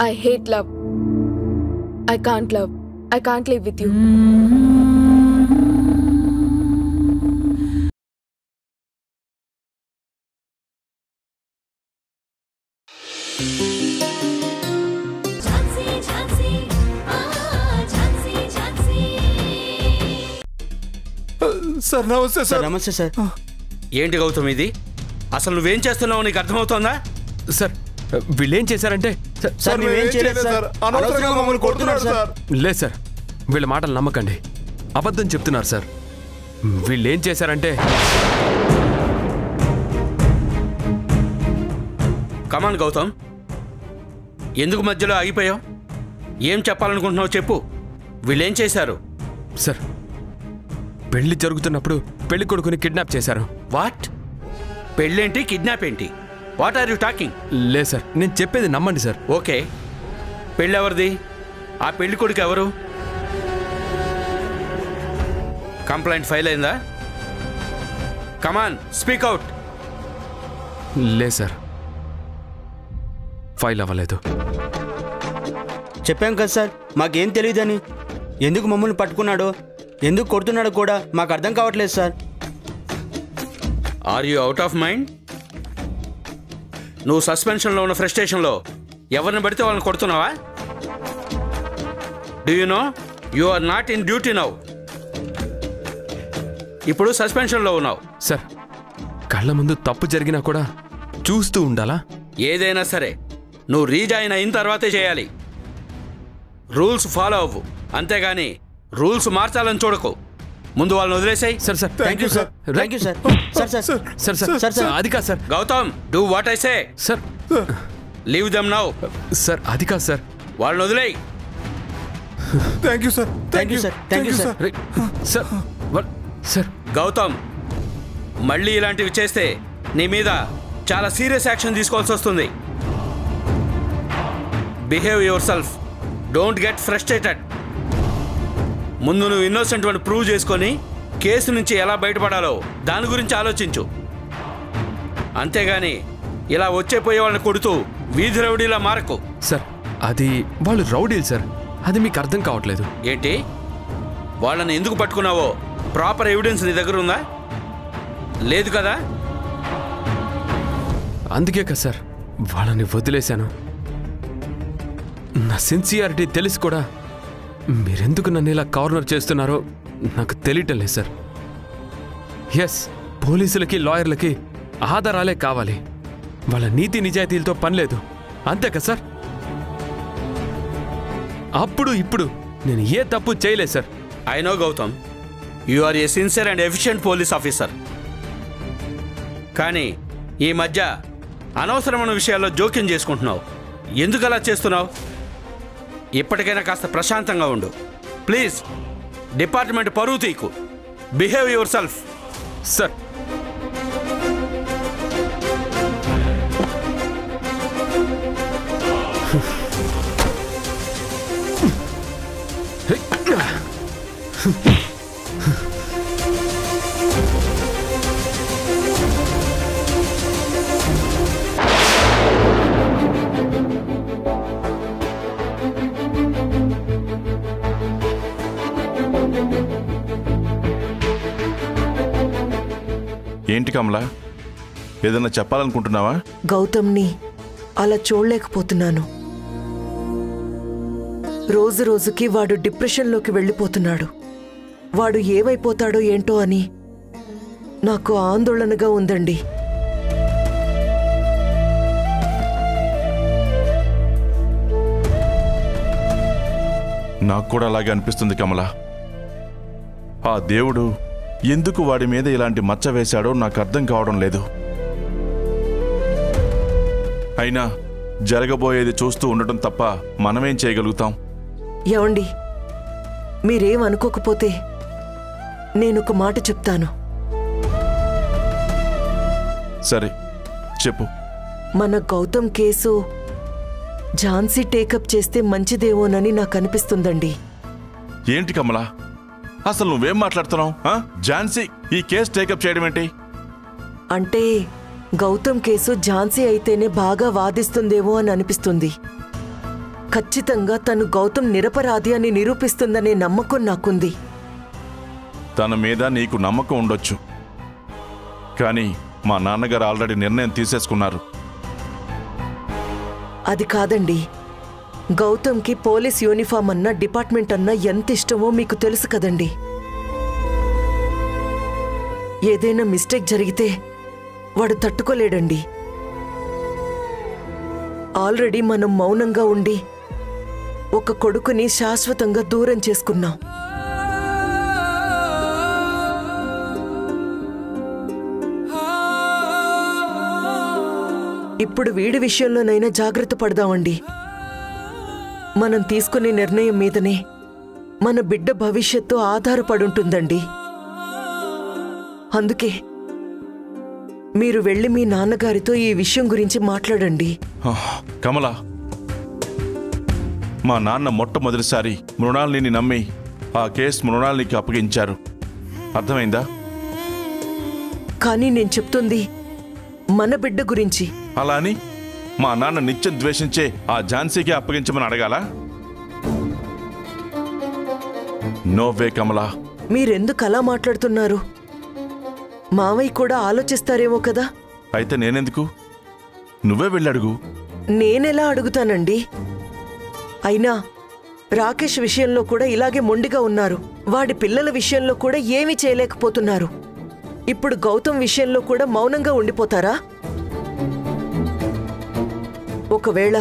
I hate love. I can't love. I can't live with you. Sir నమస్తే sir. నమస్తే sir. ఏంటి గౌతమ్ ఇది? అసలు నువ్వేం చేస్తున్నావు నీకు అర్థమవుతోందా? సార్ వీళ్ళేం చేశారంటే సార్ మేమేం చేయలేదు సార్. అనవసరంగా మమ్మల్ని కొడుతున్నారు సార్. లేదు సార్, వీళ్ళ మాటలు నమ్మకండి, అబద్ధం చెప్తున్నారు సార్. వీళ్ళేం చేశారంటే కమాన్ గౌతమ్, ఎందుకు మధ్యలో ఆగిపోయావు? ఏం చెప్పాలనుకుంటున్నావు చెప్పు. వీళ్ళేం చేశారు? సార్ పెళ్లి జరుగుతున్నప్పుడు పెళ్లి కొడుకుని కిడ్నాప్ చేశారు. వాట్? పెళ్ళేంటి, కిడ్నాప్ ఏంటి? What are you talking? లేదు సార్, నేను చెప్పేది నమ్మండి సార్. ఓకే, పెళ్ళి ఎవరిది? ఆ పెళ్లి కొడుకు ఎవరు? కంప్లైంట్ ఫైల్ అయిందా? Come on speak out. లేదు సార్, ఫైల్ అవ్వలేదు. చెప్పాం కదా సార్, మాకేం తెలియదని. ఎందుకు మమ్మల్ని పట్టుకున్నాడో, ఎందుకు కొడుతున్నాడో కూడా మాకు అర్థం కావట్లేదు sir. Are you out of mind? నువ్వు సస్పెన్షన్లో ఉన్న ఫ్రస్ట్రేషన్లో ఎవరిని పడితే వాళ్ళని కొడుతున్నావా? Do you know you are not in duty now. ఇప్పుడు సస్పెన్షన్లో ఉన్నావు. సార్ కళ్ళ ముందు తప్పు జరిగినా కూడా చూస్తూ ఉండాలా? ఏదైనా సరే నువ్వు రీజాయిన్ అయిన తర్వాతే చేయాలి. రూల్స్ ఫాలో అవ్వు, అంతేగాని రూల్స్ మార్చాలని చూడకు. ముందు వాళ్ళని వదిలేసాయి. Sir sir thank you sir. Thank you sir. Sir sir sir sir sir sir అది కాదు sir. Gautam, do what I say. Sir leave them now. Sir అది కాదు సార్. వాళ్ళని వదిలేయి. Thank you sir. Thank you sir. Thank you sir. Sir sir Gautam, మళ్ళీ ఇలాంటివి చేస్తే నీ మీద చాలా సీరియస్ యాక్షన్ తీసుకోవాల్సి వస్తుంది. Behave your self, don't get frustrated. ముందు నువ్వు ఇన్నోసెంట్ అని ప్రూవ్ చేసుకొని కేసు నుంచి ఎలా బయటపడాలో దాని గురించి ఆలోచించు. అంతేగాని ఇలా వచ్చేపోయే వాళ్ళని కొడుతూ వీధి రౌడీలా మారకు. సార్ అది వాళ్ళు రౌడీలు సార్, అది మీకు అర్థం కావట్లేదు. ఏంటి? వాళ్ళని ఎందుకు పట్టుకున్నావో ప్రాపర్ ఎవిడెన్స్ నీ దగ్గర ఉందా? లేదు కదా? అందుకే కదా సార్ వాళ్ళని వదిలేశాను. నా సిన్సియారిటీ తెలిసి కూడా మీరెందుకు నన్ను ఇలా కార్నర్ చేస్తున్నారో నాకు తెలియటం లేదు సార్. ఎస్, పోలీసులకి లాయర్లకి ఆధారాలే కావాలి, వాళ్ళ నీతి నిజాయితీలతో పని లేదు, అంతే కదా సార్? అప్పుడు ఇప్పుడు నేను ఏ తప్పు చేయలేదు sir. I know Gautam, you are a sincere and efficient police officer. కానీ ఈ మధ్య అనవసరమైన విషయాల్లో జోక్యం చేసుకుంటున్నావు. ఎందుకు అలా చేస్తున్నావు? ఇప్పటికైనా కాస్త ప్రశాంతంగా ఉండు ప్లీజ్. డిపార్ట్మెంట్ పరువు తీకు. Behave yourself. సార్ ఏంటి కమలా, ఏదన్నా చెప్పాలనుకుంటున్నావా? గౌతమ్ని అలా చూడలేకపోతున్నాను. రోజు రోజుకి వాడు డిప్రెషన్లోకి వెళ్ళిపోతున్నాడు. వాడు ఏమైపోతాడో ఏంటో అని నాకు ఆందోళనగా ఉందండి. నాకు కూడా అలాగే అనిపిస్తుంది కమలా. ఆ దేవుడు ఎందుకు వాడి మీద ఇలాంటి మచ్చ వేశాడో నాకు అర్థం కావడం లేదు. అయినా జరగబోయేది చూస్తూ ఉండటం తప్ప మనమేం చేయగలుగుతాం? ఏమండి, మీరేం అనుకోకపోతే నేనొక మాట చెప్తాను. సరే చెప్పు. మన గౌతమ్ కేసు ఝాన్సీ టేకప్ చేస్తే మంచిదేమోనని నాకు అనిపిస్తుందండి. ఏంటి కమలా, అసలు నువ్వేం మాట్లాడుతున్నావు? ఝాన్సీ ఈ కేసు టేకప్ చేయడం ఏంటి? అంటే గౌతమ్ కేసు ఝాన్సీ అయితేనే బాగా వాదిస్తుందేమో అని అనిపిస్తుంది. ఖచ్చితంగా తను గౌతమ్ నిరపరాధి అని నిరూపిస్తుందనే నమ్మకం నాకుంది. తన మీద నీకు నమ్మకం ఉండొచ్చు, కానీ మా నాన్నగారు ఆల్రెడీ నిర్ణయం తీసేసుకున్నారు. అది కాదండి, గౌతమ్కి పోలీస్ యూనిఫామ్ అన్నా డిపార్ట్మెంట్ అన్నా ఎంత ఇష్టమో మీకు తెలుసు కదండి. ఏదైనా మిస్టేక్ జరిగితే వాడు తట్టుకోలేడండి. ఆల్రెడీ మనం మౌనంగా ఉండి ఒక కొడుకుని శాశ్వతంగా దూరం చేసుకున్నాం. ఇప్పుడు వీడి విషయంలోనైనా జాగ్రత్త పడదామండి. మనం తీసుకునే నిర్ణయం మీదనే మన బిడ్డ భవిష్యత్తు ఆధారపడుంటుందండి. అందుకే మీరు వెళ్ళి మీ నాన్నగారితో ఈ విషయం గురించి మాట్లాడండి. కమల, మా నాన్న మొట్టమొదటిసారి మృణాల్ని నమ్మి ఆ కేసు మృణాల్నికి అప్పగించారు. అర్థమైందా? కానీ నేను చెప్తుంది మన బిడ్డ గురించి. అలా అని మా నాన్న నిత్యం ద్వేషించే ఆ ఝాన్సీకి అప్పగించమని అడగాలా? నోవే కమల. మీరెందుకు అలా మాట్లాడుతున్నారు? మావయ్య కూడా ఆలోచిస్తారేమో కదా. అయితే నేనెందుకు? నువ్వే వెళ్ళడుగు. నేనెలా అడుగుతానండి? అయినా రాకేష్ విషయంలో కూడా ఇలాగే మొండిగా ఉన్నారు. వాడి పిల్లల విషయంలో కూడా ఏమీ చేయలేకపోతున్నారు. ఇప్పుడు గౌతమ్ విషయంలో కూడా మౌనంగా ఉండిపోతారా? ఒకవేళ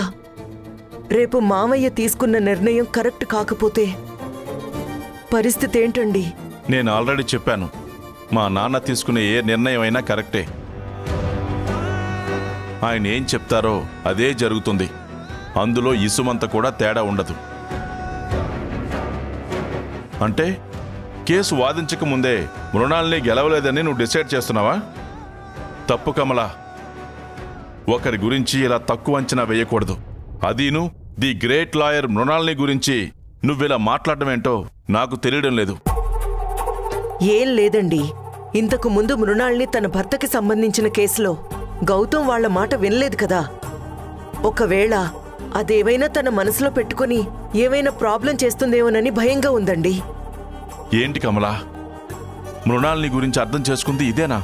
రేపు మామయ్య తీసుకున్న నిర్ణయం కరెక్ట్ కాకపోతే పరిస్థితి ఏంటండి? నేను ఆల్రెడీ చెప్పాను, మా నాన్న తీసుకునే ఏ నిర్ణయం అయినా కరెక్టే. ఆయన ఏం చెప్తారో అదే జరుగుతుంది. అందులో ఇసుమంత కూడా తేడా ఉండదు. అంటే కేసు వాదించక ముందే మృణాల్ని గెలవలేదని నువ్వు డిసైడ్ చేస్తున్నావా? తప్పు కమల. ఒకరి గురించి ఇలా తక్కువ అంచనా వేయకూడదు. అదీను ది గ్రేట్ లాయర్ మృణాల్ని గురించి నువ్విలా మాట్లాడమేంటో నాకు తెలియడం లేదు. ఏం లేదండి, ఇంతకు ముందు మృణాల్ని తన భర్తకి సంబంధించిన కేసులో గౌతమ్ వాళ్ల మాట వినలేదు కదా. ఒకవేళ అదేవైనా తన మనసులో పెట్టుకుని ఏవైనా ప్రాబ్లం చేస్తుందేమోనని భయంగా ఉందండి. ఏంటి కమల, మృణాల్ని గురించి అర్థం చేసుకుంది ఇదేనా?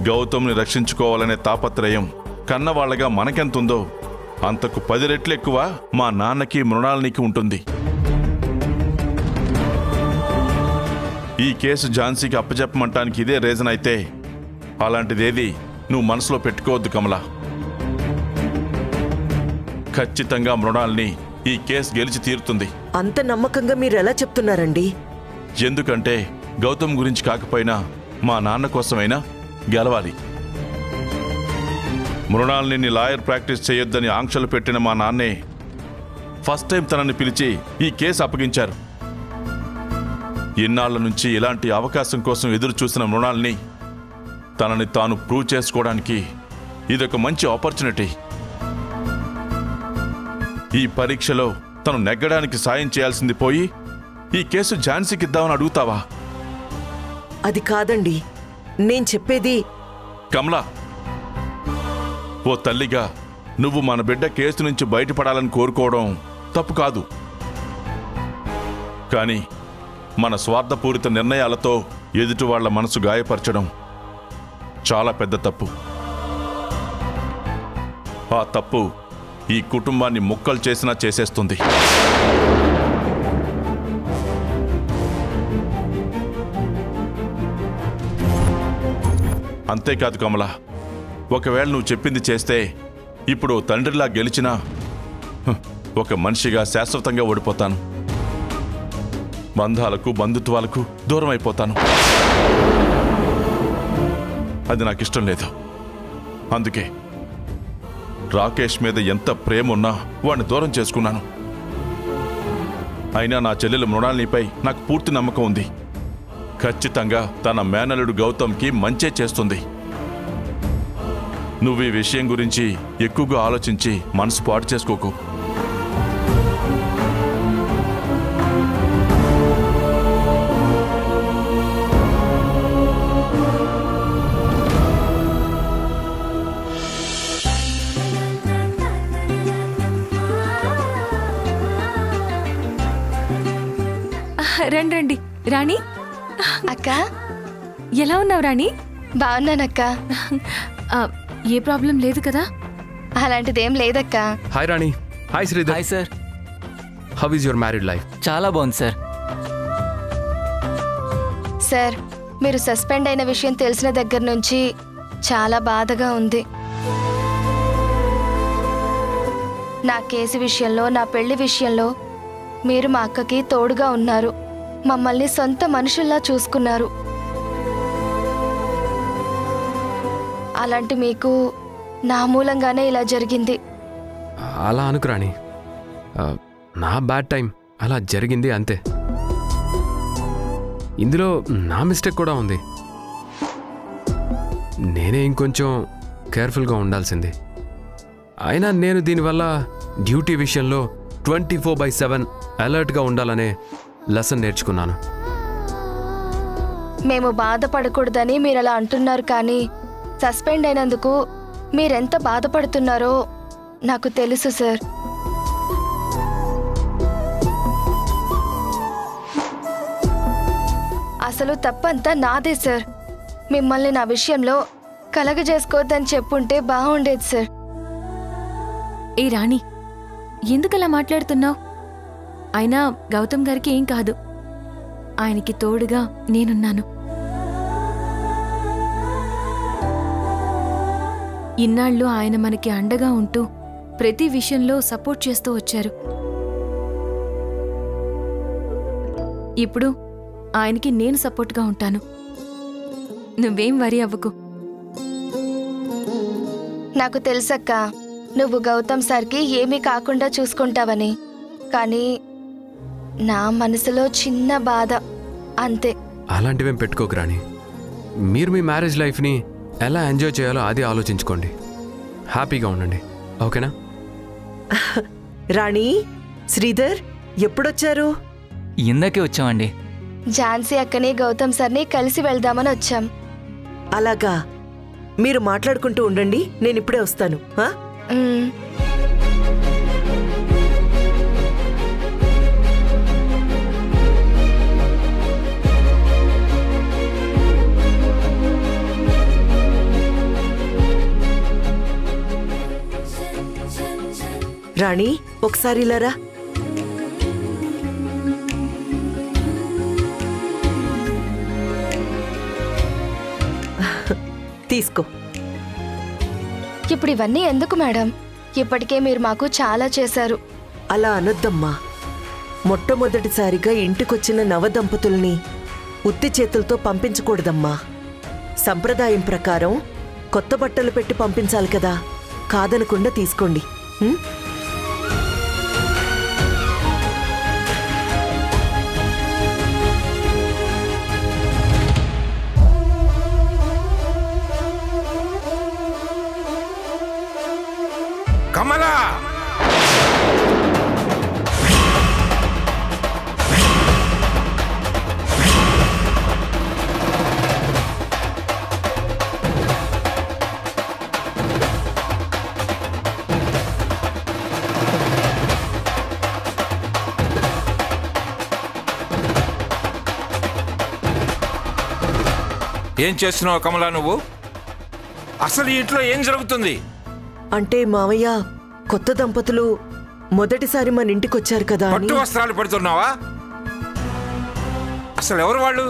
గౌతమ్ని రక్షించుకోవాలనే తాపత్రయం కన్నవాళ్లగా మనకెంతుందో అంతకు 10 రెట్లు ఎక్కువ మా నాన్నకి మృణాల్నికి ఉంటుంది. ఈ కేసు ఝాన్సీకి అప్పచెప్పమంటానికి ఇదే రీజన్ అయితే అలాంటిదేది నువ్వు మనసులో పెట్టుకోవద్దు కమల. ఖచ్చితంగా మృణాల్ని ఈ కేసు గెలిచి తీరుతుంది. అంత నమ్మకంగా మీరెలా చెప్తున్నారండి? ఎందుకంటే గౌతమ్ గురించి కాకపోయినా మా నాన్న కోసమైనా గెలవాలి. మృణాల్ని లాయర్ ప్రాక్టీస్ చేయొద్దని ఆంక్షలు పెట్టిన మా నాన్నే ఫస్ట్ టైం తనని పిలిచి ఈ కేసు అప్పగించారు. ఇన్నాళ్ల నుంచి ఇలాంటి అవకాశం కోసం ఎదురు చూసిన మృణాల్ని తనని తాను ప్రూవ్ చేసుకోవడానికి ఇదొక మంచి ఆపర్చునిటీ. ఈ పరీక్షలో తను నెగ్గడానికి సాయం చేయాల్సింది పోయి ఈ కేసు ఝాన్సీకి ఇద్దామని అడుగుతావా? అది కాదండి, నేను చెప్పేది. కమలా, ఓ తల్లిగా నువ్వు మన బిడ్డ కేసు నుంచి బయటపడాలని కోరుకోవడం తప్పు కాదు. కానీ మన స్వార్థపూరిత నిర్ణయాలతో ఎదుటి వాళ్ల మనసు గాయపరచడం చాలా పెద్ద తప్పు. ఆ తప్పు ఈ కుటుంబాన్ని ముక్కలు చేసినా చేసేస్తుంది. అంతేకాదు కమల, ఒకవేళ నువ్వు చెప్పింది చేస్తే ఇప్పుడు తండ్రిలా గెలిచినా ఒక మనిషిగా శాశ్వతంగా ఓడిపోతాను. బంధాలకు బంధుత్వాలకు దూరం అయిపోతాను. అది నాకు ఇష్టం లేదు. అందుకే రాకేష్ మీద ఎంత ప్రేమ ఉన్నా వాడిని దూరం చేసుకున్నాను. అయినా నా చెల్లెలు మృణాల్నిపై నాకు పూర్తి నమ్మకం ఉంది. ఖచ్చితంగా తన మేనలుడు గౌతమ్కి మంచే చేస్తుంది. నువ్వు ఈ విషయం గురించి ఎక్కువగా ఆలోచించి మనసు పాడు చేసుకోకు. రండి రండి. రాణి అక్క, ఎలా ఉన్నావు రాణి? బాగున్నానక్క. ఏ ప్రాబ్లం లేదు కదా? అలాంటిదేం లేదక్క. Hi Rani. Hi Sridhar. Hi sir. How is your married life? చాలా బాగుంది సార్. సార్, మీరు సస్పెండ్ అయిన విషయం తెలిసిన దగ్గర నుంచి చాలా బాధగా ఉంది. నా కేసు విషయంలో, నా పెళ్లి విషయంలో మీరు మా అక్కకి తోడుగా ఉన్నారు. మమ్మల్ని సొంత మనుషుల్లా చూసుకున్నారు. అలాంటి మీకు నా మూలంగానే ఇలా జరిగింది. అలా అనుకు రాణి. నా బ్యాడ్ టైం అలా జరిగింది అంతే. ఇందులో నా మిస్టేక్ కూడా ఉంది. నేనే ఇంకొంచెం కేర్ఫుల్గా ఉండాల్సింది. అయినా నేను దీనివల్ల డ్యూటీ విషయంలో 24/7 అలర్ట్గా ఉండాలనే లెసన్ నేర్చుకున్నాను. మేము బాధపడకూడదని మీరు అలా అంటున్నారు, కానీ సస్పెండ్ అయినందుకు మీరెంత బాధపడుతున్నారో నాకు తెలుసు సార్. అసలు తప్పంతా నాదే సార్. మిమ్మల్ని నా విషయంలో కలగజేసుకోవద్దని చెప్పుంటే బాగుండేది సార్. ఏ రాణి, ఎందుకలా మాట్లాడుతున్నావు? అయినా గౌతమ్ గారికి ఏం కాదు. ఆయనకి తోడుగా నేనున్నాను. ఇన్నాళ్ళు ఆయన మనకి అండగా ఉంటూ ప్రతి విషయంలో సపోర్ట్ చేస్తూ వచ్చారు. ఇప్పుడు ఆయనకి నేను సపోర్ట్గా ఉంటాను. నువ్వేం వరి అవ్వకు. నాకు తెలుసక్క, నువ్వు గౌతమ్ సార్కి ఏమీ కాకుండా చూసుకుంటావని. కానీ నా మనసులో చిన్న బాధ అంతే. అలాంటివేం పెట్టుకోకు రాణి. మీరు మీ మ్యారేజ్ లైఫ్ని ఎలా ఎంజాయ్ చేయాలో అది ఆలోచించుకోండి. హ్యాపీగా ఉండండి, ఓకేనా? రాణి, శ్రీధర్ ఎప్పుడొచ్చారు? ఇందాకే వచ్చామండి. ఝాన్సీ అక్కని గౌతమ్ సార్ని కలిసి వెళ్దామని వచ్చాం. అలాగా, మీరు మాట్లాడుకుంటూ ఉండండి, నేను ఇప్పుడే వస్తాను. రాణి, ఒకసారి ఇలారా. తీసుకో. ఇప్పుడు ఇవన్నీ ఎందుకు మేడం? ఇప్పటికే మీరు మాకు చాలా చేశారు. అలా అనొద్దమ్మా. మొట్టమొదటిసారిగా ఇంటికొచ్చిన నవదంపతుల్ని ఉత్తి చేతులతో పంపించకూడదమ్మా. సంప్రదాయం ప్రకారం కొత్త బట్టలు పెట్టి పంపించాలి కదా. కాదనకుండా తీసుకోండి. కమలా, ఏం చేస్తున్నావు కమలా నువ్వు? అసలు ఇంట్లో ఏం జరుగుతుంది? అంటే మావయ్య, కొత్త దంపతులు మొదటిసారి మన ఇంటికొచ్చారు కదా. పట్టు వస్త్రాలు పెడుతున్నావా? అసలు ఎవరు వాళ్ళు?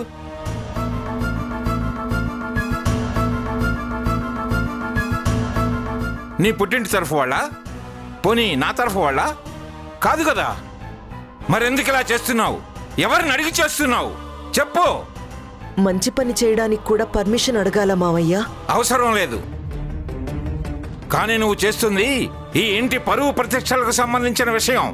నీ పుట్టింటి తరఫు వాళ్ళ? పోనీ నా తరఫు వాళ్ళ? కాదు కదా. మరెందుకు ఇలా చేస్తున్నావు? ఎవరిని అడిగి చేస్తున్నావు చెప్పు. మంచి పని చేయడానికి కూడా పర్మిషన్ అడగాల మావయ్య? అవసరం లేదు. కానీ నువ్వు చేస్తుంది ఈ ఇంటి పరువు ప్రతిష్టలకు సంబంధించిన విషయం.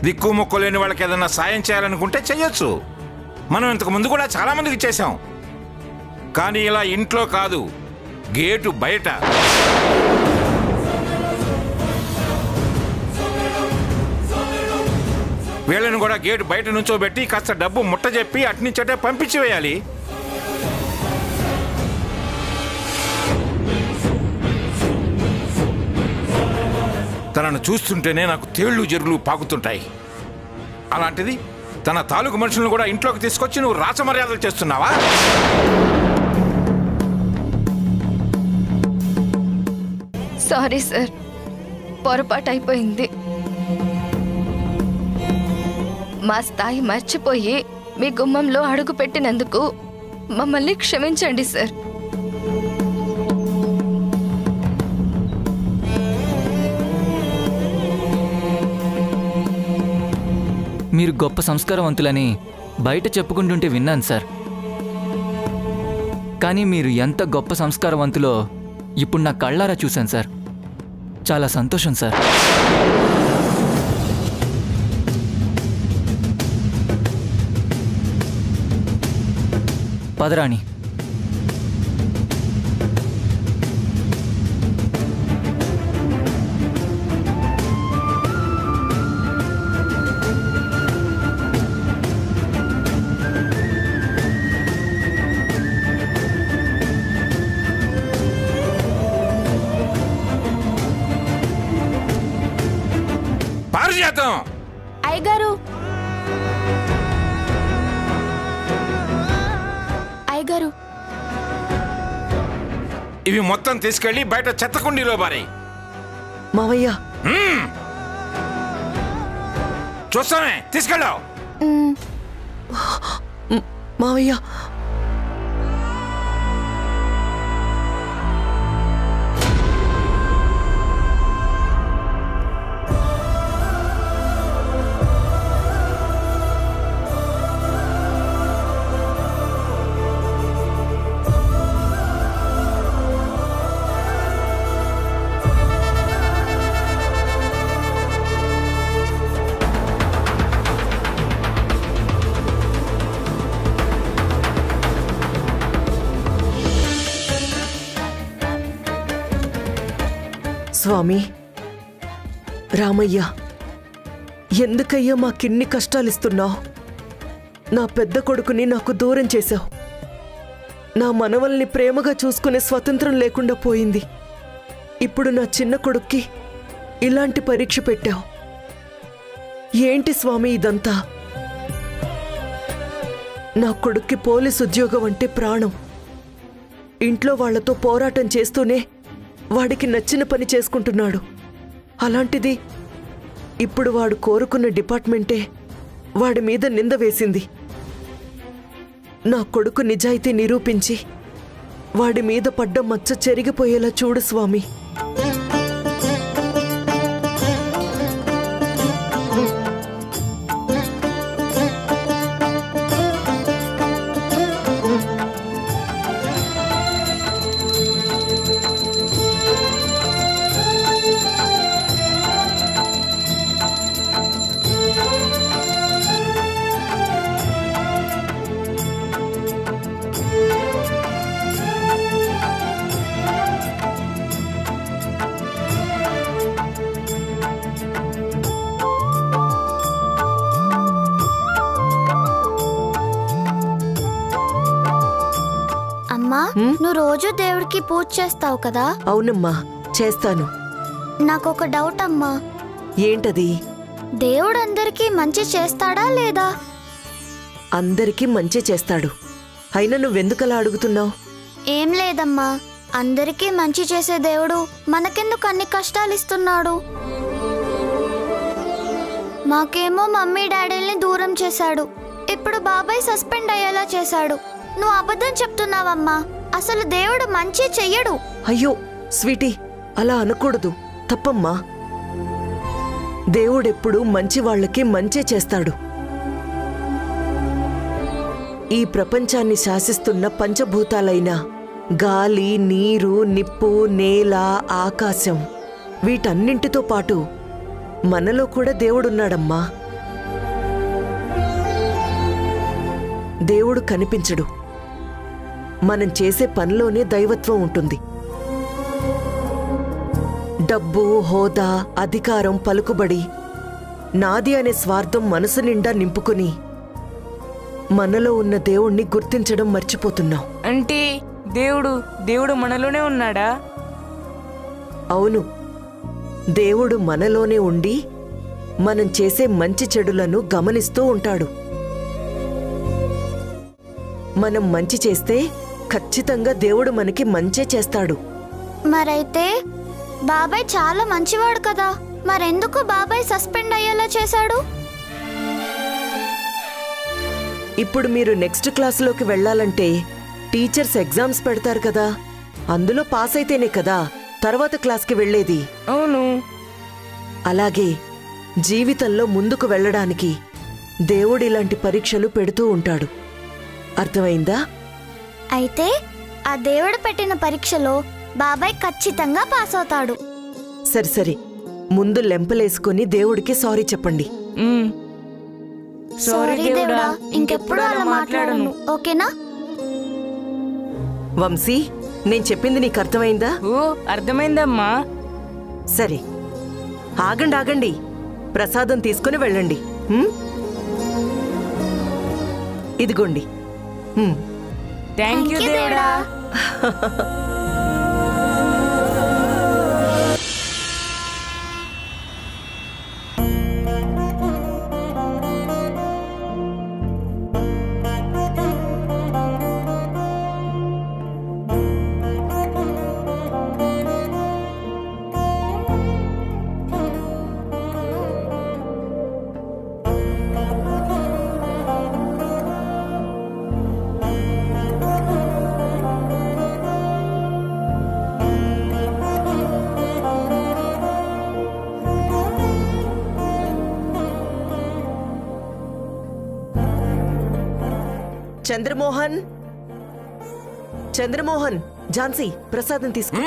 దిక్కు మొక్కు లేని వాళ్ళకి ఏదన్నా సాయం చేయాలనుకుంటే చెయ్యొచ్చు. మనం ఇంతకు ముందు కూడా చాలా మందికి చేశాం. కానీ ఇలా ఇంట్లో కాదు, గేటు బయట. వీళ్ళని కూడా గేటు బయట నుంచోబెట్టి కాస్త డబ్బు ముట్ట చెప్పి అట్నుంచటే పంపించి వేయాలి. తనను చూస్తుంటేనే నాకు తేళ్లు జరులు పాకుతుంటాయి. అలాంటిది తన తాలూకు మనుషులను కూడా ఇంట్లోకి తీసుకొచ్చి నువ్వు రాచమర్యాదలు చేస్తున్నావా? సారీ సార్, పొరపాటు అయిపోయింది. మా స్థాయి మర్చిపోయి మీ గుమ్మంలో అడుగు పెట్టినందుకు మమ్మల్ని క్షమించండి సార్. మీరు గొప్ప సంస్కారవంతులని బయట చెప్పుకుంటుంటే విన్నాను సార్. కానీ మీరు ఎంత గొప్ప సంస్కారవంతులో ఇప్పుడు నా కళ్ళారా చూశాను సార్. చాలా సంతోషం సార్. పదరాణి. పారిజాతం. అయ్యగారు, అయ్యగారు, ఇవి మొత్తం తీసుకెళ్లి బయట చెత్తకుండీలో బారేయ్. మావయ్య, చూస్తామే, తీసుకెళ్ళావు. మావయ్య, స్వామి రామయ్య, ఎందుకయ్యా మాకిన్ని కష్టాలిస్తున్నావు? నా పెద్ద కొడుకుని నాకు దూరం చేశావు. నా మనవల్ని ప్రేమగా చూసుకునే స్వతంత్రం లేకుండా పోయింది. ఇప్పుడు నా చిన్న కొడుక్కి ఇలాంటి పరీక్ష పెట్టావు. ఏంటి స్వామి ఇదంతా? నా కొడుక్కి పోలీసు ఉద్యోగం అంటే ప్రాణం. ఇంట్లో వాళ్లతో పోరాటం చేస్తూనే వాడికి నచ్చిన పని చేసుకుంటున్నాడు. అలాంటిది ఇప్పుడు వాడు కోరుకున్న డిపార్ట్మెంటే వాడి మీద నింద వేసింది. నా కొడుకు నిజాయితీ నిరూపించి వాడి మీద పడ్డ మచ్చ చెరిగిపోయేలా చూడు స్వామి. నువ్వు రోజు దేవుడికి పూజ చేస్తావు కదా? అవునమ్మా, చేస్తాను. నాకొక డౌట్ అమ్మా. ఏంటది? దేవుడు అందరికీ మంచి చేస్తాడా లేదా? అందరికీ మంచి చేస్తాడు. అయినా నువ్వెందుకలా అడుగుతున్నావు? ఏం లేదమ్మా, అందరికీ మంచి చేసే దేవుడు మనకెందుకు అన్ని కష్టాలిస్తున్నాడు? మాకేమో మమ్మీ డాడీల్ని దూరం చేశాడు. ఇప్పుడు బాబాయ్ సస్పెండ్ అయ్యేలా చేశాడు. నువ్వు అబద్ధం చెప్తున్నావమ్మా. అసలు దేవుడు మంచి చెయ్యడు. అయ్యో స్వీటీ, అలా అనకూడదు, తప్పమ్మా. దేవుడెప్పుడు మంచి వాళ్ళకి మంచే చేస్తాడు. ఈ ప్రపంచాన్ని శాసిస్తున్న పంచభూతాలైన గాలి, నీరు, నిప్పు, నేల, ఆకాశం, వీటన్నింటితో పాటు మనలో కూడా దేవుడున్నాడమ్మా. దేవుడు కనిపించడు. మనం చేసే పనిలోనే దైవత్వం ఉంటుంది. డబ్బు, హోదా, అధికారం, పలుకుబడి, నాది అనే స్వార్థం మనసు నిండా నింపుకుని మనలో ఉన్న దేవుణ్ణి గుర్తించడం మర్చిపోతున్నాం. అంటే దేవుడు మనలోనే ఉన్నాడా? అవును, దేవుడు మనలోనే ఉండి మనం చేసే మంచి చెడులను గమనిస్తూ ఉంటాడు. మనం మంచి చేస్తే ఖచ్చితంగా దేవుడు మనకి మంచే చేస్తాడు. మరైతే బాబాయ్ చాలా మంచివాడు కదా, మరెందుకు బాబాయ్ సస్పెండ్ అయ్యేలా చేశాడు? ఇప్పుడు మీరు నెక్స్ట్ క్లాసులోకి వెళ్ళాలంటే టీచర్స్ ఎగ్జామ్స్ పెడతారు కదా, అందులో పాస్ అయితేనే కదా తర్వాత క్లాస్కి వెళ్ళేది. అవును. అలాగే జీవితంలో ముందుకు వెళ్ళడానికి దేవుడు ఇలాంటి పరీక్షలు పెడుతూ ఉంటాడు. అర్థమైందా? అయితే ఆ దేవుడు పెట్టిన పరీక్షలో బాబాయ్ ఖచ్చితంగా పాస్ అవుతాడు. సరి సరి, ముందు లెంపలేసుకుని దేవుడికి సారీ చెప్పండి. సారీ దేవుడా, ఇంకెప్పుడు అలా మాట్లాడను, ఓకేనా? వంశీ, నేను చెప్పింది నీకు అర్థమైందా? ఓ, అర్థమైందమ్మా. సరే, ఆగండి ఆగండి, ప్రసాదం తీసుకుని వెళ్ళండి. ఇదిగోండి. థ్యాంక్ యూ దేవుడా. చంద్రమోహన్, చంద్రమోహన్, ఝాన్సీ, ప్రసాదం తీసుకో.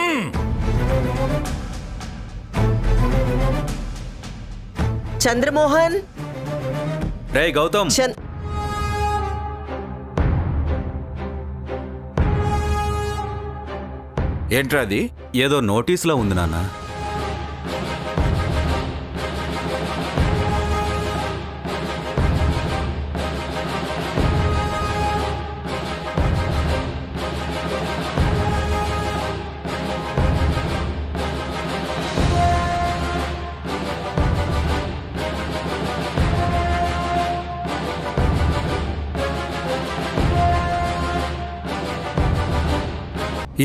చంద్రమోహన్. రే గౌతమ్. ఏంట్రా అది? ఏదో నోటీసులో ఉంది నాన్న.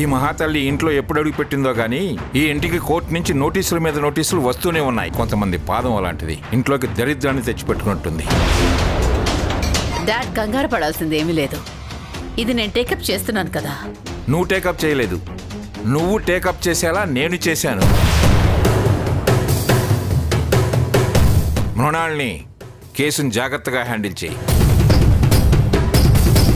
ఈ మహాతల్లి ఇంట్లో ఎప్పుడు అడుగు పెట్టిందో గానీ ఈ ఇంటికి కోర్టు నుంచి నోటీసుల మీద నోటీసులు వస్తూనే ఉన్నాయి. కొంతమంది పాదం అలాంటిది, ఇంట్లోకి దరిద్రాన్ని తెచ్చిపెట్టుకుంటుంది. డాడ్ కంగారు పడాల్సింది ఏమీ లేదు. ఇది నేను టేకప్ చేస్తున్నాను కదా. నువ్వు టేకప్ చేయలేదు, నువ్వు టేకప్ చేసేలా నేను చేశాను. మృణాల్ని కేసును జాగ్రత్తగా హ్యాండిల్ చేయి.